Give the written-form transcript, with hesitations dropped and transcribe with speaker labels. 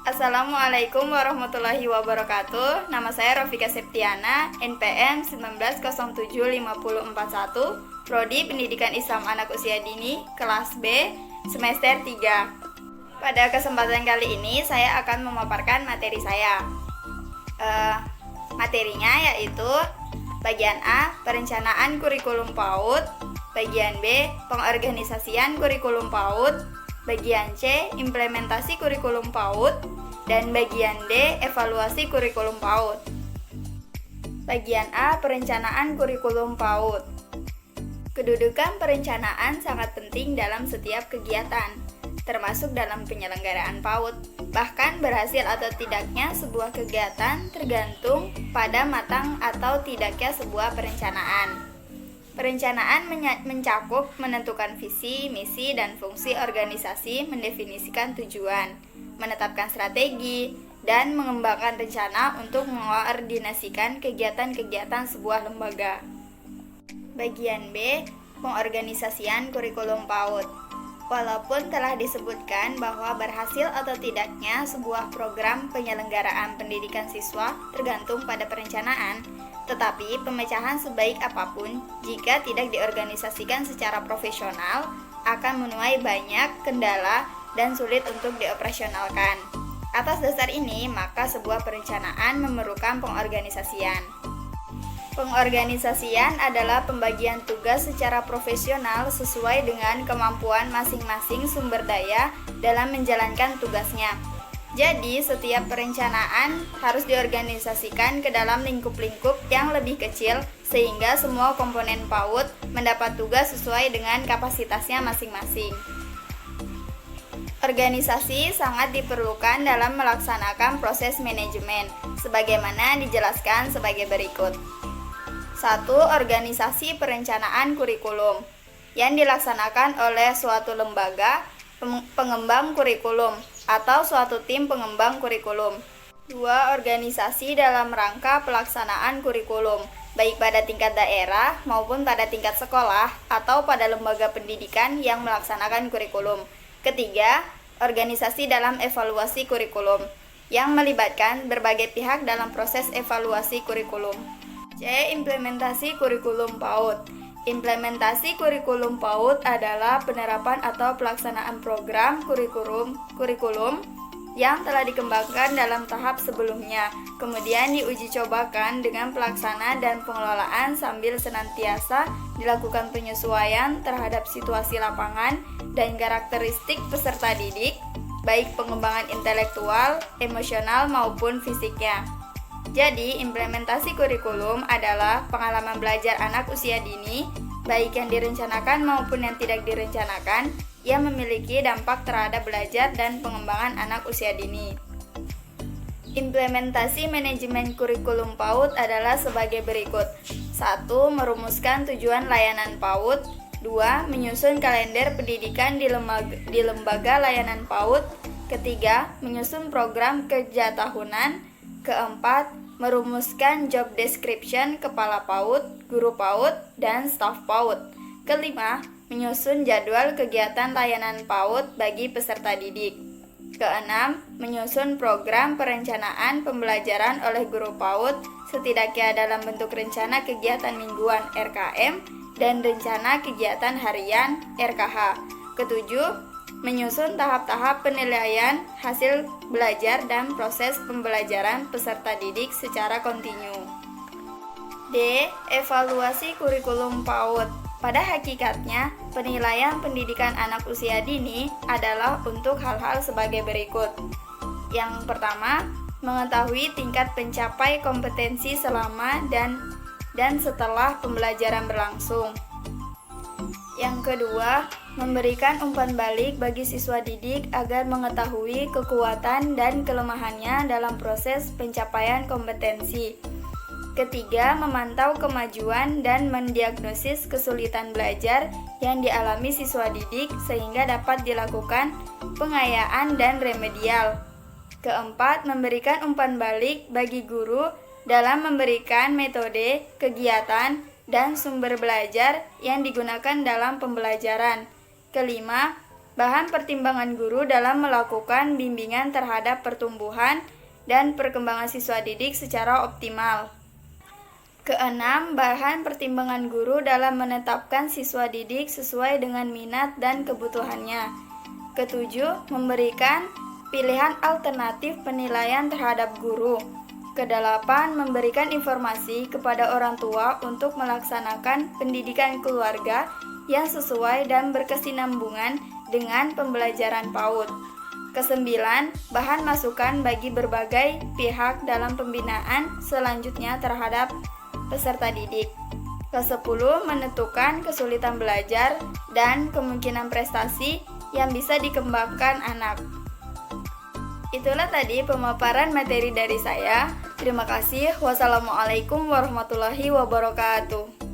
Speaker 1: Assalamualaikum warahmatullahi wabarakatuh. Nama saya Rofika Septiana, NPM 19075041, Prodi Pendidikan Islam Anak Usia Dini, kelas B, semester 3. Pada kesempatan kali ini saya akan memaparkan materi saya. Materinya yaitu bagian A, perencanaan kurikulum PAUD, bagian B, pengorganisasian kurikulum PAUD, bagian C, implementasi kurikulum PAUD, dan bagian D, evaluasi kurikulum PAUD. Bagian A, perencanaan kurikulum PAUD. Kedudukan perencanaan sangat penting dalam setiap kegiatan, termasuk dalam penyelenggaraan PAUD. Bahkan berhasil atau tidaknya sebuah kegiatan tergantung pada matang atau tidaknya sebuah perencanaan. Perencanaan mencakup menentukan visi, misi, dan fungsi organisasi, mendefinisikan tujuan, menetapkan strategi, dan mengembangkan rencana untuk mengkoordinasikan kegiatan-kegiatan sebuah lembaga. Bagian B, pengorganisasian kurikulum PAUD. Walaupun telah disebutkan bahwa berhasil atau tidaknya sebuah program penyelenggaraan pendidikan siswa tergantung pada perencanaan, tetapi pemecahan sebaik apapun jika tidak diorganisasikan secara profesional akan menuai banyak kendala dan sulit untuk dioperasionalkan. Atas dasar ini, maka sebuah perencanaan memerlukan pengorganisasian. Pengorganisasian adalah pembagian tugas secara profesional sesuai dengan kemampuan masing-masing sumber daya dalam menjalankan tugasnya. Jadi, setiap perencanaan harus diorganisasikan ke dalam lingkup-lingkup yang lebih kecil sehingga semua komponen PAUD mendapat tugas sesuai dengan kapasitasnya masing-masing. Organisasi sangat diperlukan dalam melaksanakan proses manajemen, sebagaimana dijelaskan sebagai berikut. 1. Organisasi perencanaan kurikulum yang dilaksanakan oleh suatu lembaga pengembang kurikulum atau suatu tim pengembang kurikulum. 2. Organisasi dalam rangka pelaksanaan kurikulum, baik pada tingkat daerah maupun pada tingkat sekolah atau pada lembaga pendidikan yang melaksanakan kurikulum. Ketiga, organisasi dalam evaluasi kurikulum yang melibatkan berbagai pihak dalam proses evaluasi kurikulum. C. Implementasi kurikulum PAUD. Implementasi kurikulum PAUD adalah penerapan atau pelaksanaan program kurikulum yang telah dikembangkan dalam tahap sebelumnya, kemudian diuji cobakan dengan pelaksana dan pengelolaan sambil senantiasa dilakukan penyesuaian terhadap situasi lapangan dan karakteristik peserta didik, baik pengembangan intelektual, emosional maupun fisiknya. Jadi, implementasi kurikulum adalah pengalaman belajar anak usia dini, baik yang direncanakan maupun yang tidak direncanakan, yang memiliki dampak terhadap belajar dan pengembangan anak usia dini. Implementasi manajemen kurikulum PAUD adalah sebagai berikut. 1. Merumuskan tujuan layanan PAUD. 2. Menyusun kalender pendidikan di lembaga layanan PAUD. Ketiga, menyusun program kerja tahunan. Keempat, merumuskan job description kepala PAUD, guru PAUD, dan staf PAUD. Kelima, menyusun jadwal kegiatan layanan PAUD bagi peserta didik. Keenam, menyusun program perencanaan pembelajaran oleh guru PAUD setidaknya dalam bentuk rencana kegiatan mingguan RKM dan rencana kegiatan harian RKH. Ketujuh, menyusun tahap-tahap penilaian hasil belajar dan proses pembelajaran peserta didik secara kontinu. D. Evaluasi kurikulum PAUD. Pada hakikatnya, penilaian pendidikan anak usia dini adalah untuk hal-hal sebagai berikut. Yang pertama, mengetahui tingkat pencapai kompetensi selama dan setelah pembelajaran berlangsung. Yang kedua, memberikan umpan balik bagi siswa didik agar mengetahui kekuatan dan kelemahannya dalam proses pencapaian kompetensi. Ketiga, memantau kemajuan dan mendiagnosis kesulitan belajar yang dialami siswa didik sehingga dapat dilakukan pengayaan dan remedial. Keempat, memberikan umpan balik bagi guru dalam memberikan metode, kegiatan, dan sumber belajar yang digunakan dalam pembelajaran. Kelima, Bahan pertimbangan guru dalam melakukan bimbingan terhadap pertumbuhan dan perkembangan siswa didik secara optimal. Keenam, bahan pertimbangan guru dalam menetapkan siswa didik sesuai dengan minat dan kebutuhannya. Ketujuh, memberikan pilihan alternatif penilaian terhadap guru. Kedelapan, memberikan informasi kepada orang tua untuk melaksanakan pendidikan keluarga yang sesuai dan berkesinambungan dengan pembelajaran PAUD. Kesembilan, bahan masukan bagi berbagai pihak dalam pembinaan selanjutnya terhadap peserta didik. Kesepuluh, menentukan kesulitan belajar dan kemungkinan prestasi yang bisa dikembangkan anak. Itulah tadi pemaparan materi dari saya. Terima kasih. Wassalamualaikum warahmatullahi wabarakatuh.